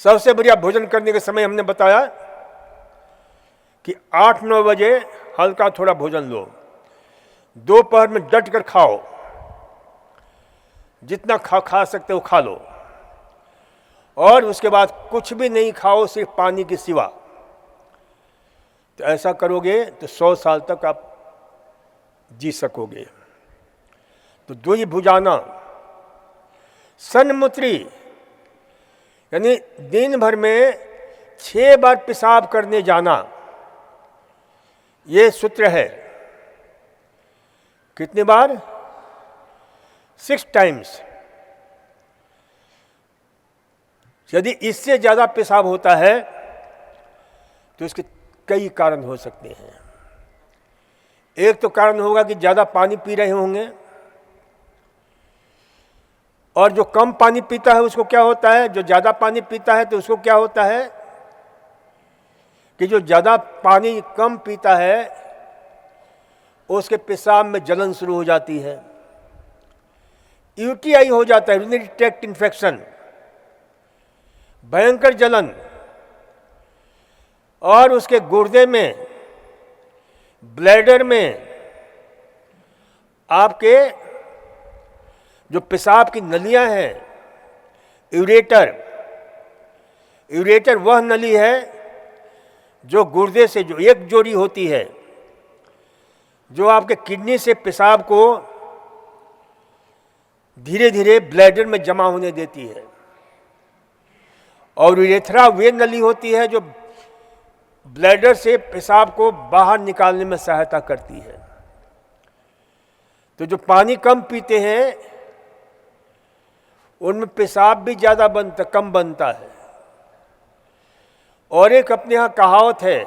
सबसे बढ़िया भोजन करने के समय हमने बताया कि 8-9 बजे हल्का थोड़ा भोजन लो, दोपहर में डट कर खाओ, जितना खा सकते हो खा लो, और उसके बाद कुछ भी नहीं खाओ सिर्फ पानी के सिवा। तो ऐसा करोगे तो 100 साल तक आप जी सकोगे। तो दुई भुजाना सन्मुत्री, यानी दिन भर में 6 बार पेशाब करने जाना, ये सूत्र है। कितनी बार? 6 टाइम्स। यदि इससे ज्यादा पेशाब होता है तो इसके कई कारण हो सकते हैं। एक तो कारण होगा कि ज्यादा पानी पी रहे होंगे, और जो कम पानी पीता है उसको क्या होता है, जो ज्यादा पानी पीता है तो उसको क्या होता है कि जो ज्यादा पानी कम पीता है उसके पेशाब में जलन शुरू हो जाती है, यूटीआई हो जाता है, यूरिनरी ट्रैक्ट इन्फेक्शन, भयंकर जलन, और उसके गुर्दे में, ब्लैडर में आपके जो पेशाब की नलियां हैं, यूरेटर वह नली है जो गुर्दे से जो एक जोड़ी होती है, जो आपके किडनी से पेशाब को धीरे धीरे ब्लैडर में जमा होने देती है, और यूरेथ्रा वे नली होती है जो ब्लैडर से पेशाब को बाहर निकालने में सहायता करती है। तो जो पानी कम पीते हैं उनमें पेशाब भी ज्यादा कम बनता है। और एक अपने यहाँ कहावत है,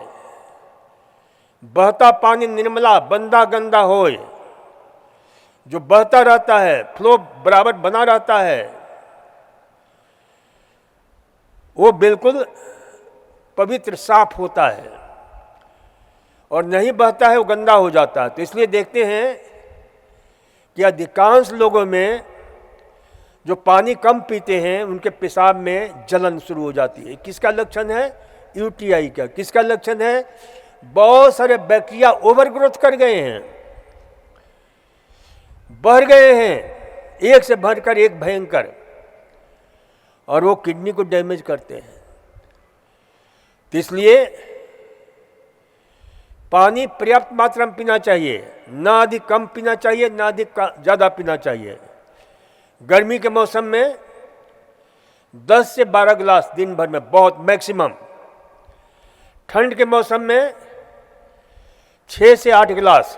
बहता पानी निर्मला बंदा गंदा होए। जो बहता रहता है, फ्लो बराबर बना रहता है, वो बिल्कुल पवित्र साफ होता है, और नहीं बहता है वो गंदा हो जाता है। तो इसलिए देखते हैं कि अधिकांश लोगों में जो पानी कम पीते हैं उनके पेशाब में जलन शुरू हो जाती है। किसका लक्षण है? यूटीआई का। किसका लक्षण है? बहुत सारे बैक्टीरिया ओवर ग्रोथ कर गए हैं, बढ़ गए हैं, एक से बढ़कर एक भयंकर, और वो किडनी को डैमेज करते हैं। तो इसलिए पानी पर्याप्त मात्रा में पीना चाहिए, ना अधिक कम पीना चाहिए, ना अधिक ज़्यादा पीना चाहिए। गर्मी के मौसम में 10 से 12 गिलास दिन भर में बहुत मैक्सिमम। ठंड के मौसम में 6 से 8 गिलास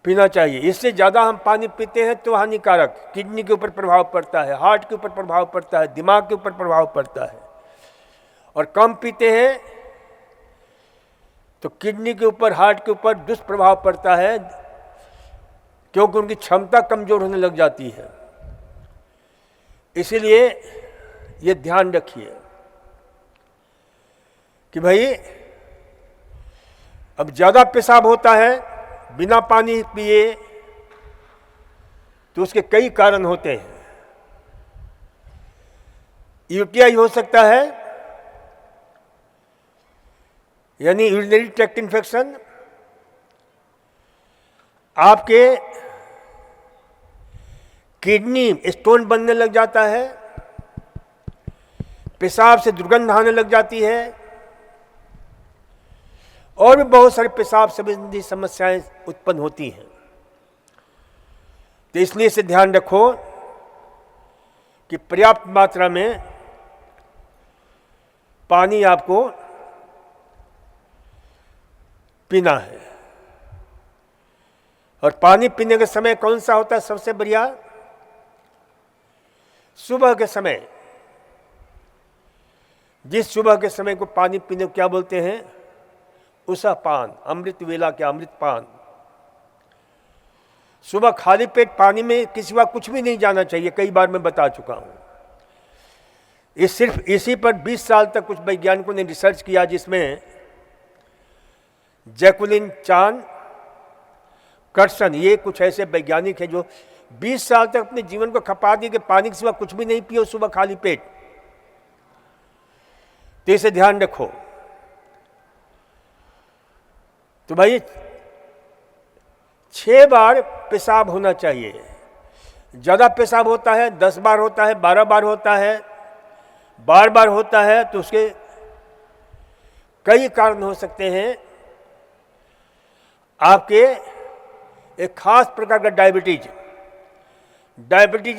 पीना चाहिए। इससे ज़्यादा हम पानी पीते हैं तो हानिकारक, किडनी के ऊपर प्रभाव पड़ता है, हार्ट के ऊपर प्रभाव पड़ता है, दिमाग के ऊपर प्रभाव पड़ता है। और कम पीते हैं तो किडनी के ऊपर, हार्ट के ऊपर दुष्प्रभाव पड़ता है, क्योंकि उनकी क्षमता कमजोर होने लग जाती है। इसीलिए ये ध्यान रखिए कि भाई अब ज़्यादा पेशाब होता है बिना पानी पिए तो उसके कई कारण होते हैं। यूटीआई हो सकता है, यानी यूरिनरी ट्रैक्ट इन्फेक्शन। आपके किडनी स्टोन बनने लग जाता है, पेशाब से दुर्गंध आने लग जाती है, और भी बहुत सारे पेशाब संबंधी समस्याएं उत्पन्न होती हैं। तो इसलिए इसे ध्यान रखो कि पर्याप्त मात्रा में पानी आपको पीना है। और पानी पीने का समय कौन सा होता है सबसे बढ़िया? सुबह के समय। जिस सुबह के समय को पानी पीने को क्या बोलते हैं? उषा पान, अमृत वेला के अमृत पान। सुबह खाली पेट पानी में किसी वक्त कुछ भी नहीं जाना चाहिए, कई बार मैं बता चुका हूं। सिर्फ इसी पर 20 साल तक कुछ वैज्ञानिकों ने रिसर्च किया, जिसमें जैकुलिन चान, कर्सन, ये कुछ ऐसे वैज्ञानिक हैं जो 20 साल तक अपने जीवन को खपा दिए कि पानी के सिवा कुछ भी नहीं पियो सुबह खाली पेट। तो इसे ध्यान रखो। तो भाई 6 बार पेशाब होना चाहिए। ज़्यादा पेशाब होता है, 10 बार होता है, 12 बार होता है, बार बार होता है, तो उसके कई कारण हो सकते हैं। आपके एक खास प्रकार का डायबिटीज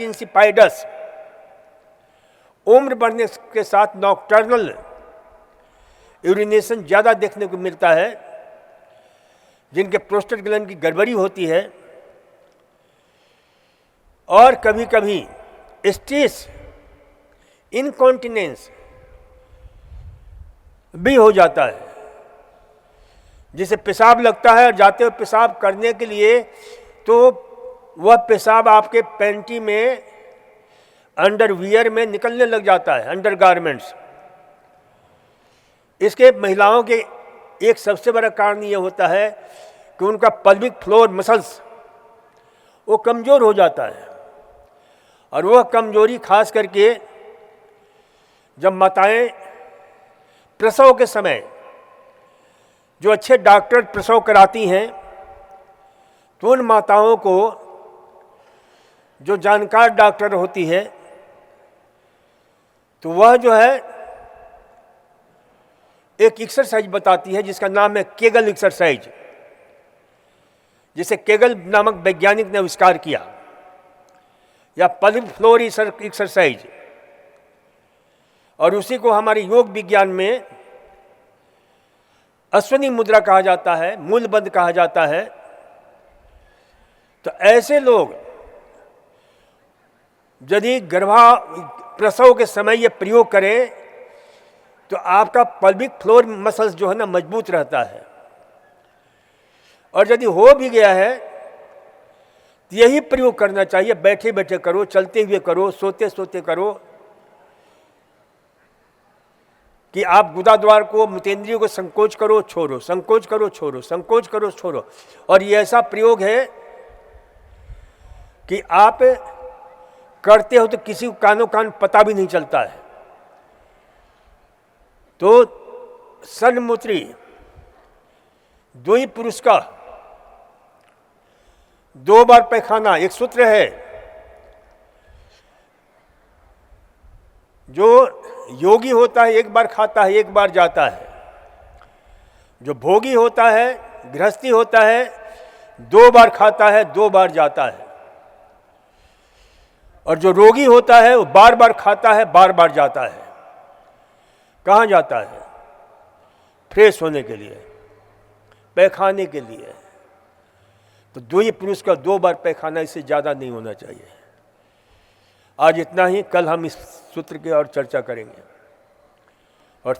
इंसिपाइडस, उम्र बढ़ने के साथ नॉकटर्नल यूरिनेशन ज़्यादा देखने को मिलता है, जिनके प्रोस्टेट ग्लैंड की गड़बड़ी होती है, और कभी कभी स्ट्रेस इनकॉन्टिनेंस भी हो जाता है, जिसे पेशाब लगता है और जाते हुए पेशाब करने के लिए तो वह पेशाब आपके पैंटी में, अंडरवियर में निकलने लग जाता है, अंडरगारमेंट्स। इसके महिलाओं के एक सबसे बड़ा कारण यह होता है कि उनका पल्विक फ्लोर मसल्स वो कमज़ोर हो जाता है, और वह कमजोरी खास करके जब माताएं प्रसव के समय, जो अच्छे डॉक्टर प्रसव कराती हैं, तो उन माताओं को जो जानकार डॉक्टर होती है, तो वह जो है एक एक्सरसाइज बताती है जिसका नाम है केगल एक्सरसाइज, जिसे केगल नामक वैज्ञानिक ने आविष्कार किया, या पल्विक फ्लोर एक्सरसाइज। और उसी को हमारे योग विज्ञान में अश्वनी मुद्रा कहा जाता है, मूलबंध कहा जाता है। तो ऐसे लोग यदि प्रसव के समय ये प्रयोग करें तो आपका पल्विक फ्लोर मसल्स जो है ना मजबूत रहता है। और यदि हो भी गया है तो यही प्रयोग करना चाहिए, बैठे बैठे करो, चलते हुए करो, सोते सोते करो, कि आप गुदाद्वार को, मूत्रेंद्रियों को संकोच करो छोड़ो, संकोच करो छोड़ो, संकोच करो छोड़ो। और ये ऐसा प्रयोग है कि आप करते हो तो किसी को कानो कान पता भी नहीं चलता है। तो सन्मूत्री द्वि पुरुष का 2 बार पैखाना एक सूत्र है, जो योगी होता है 1 बार खाता है 1 बार जाता है, जो भोगी होता है, गृहस्थी होता है, 2 बार खाता है 2 बार जाता है, और जो रोगी होता है वो बार बार खाता है बार बार जाता है। कहाँ जाता है? फ्रेश होने के लिए, पैखाने के लिए। तो द्वि पुरुष का 2 बार पैखाना, इससे ज़्यादा नहीं होना चाहिए। आज इतना ही, कल हम इस सूत्र की और चर्चा करेंगे। और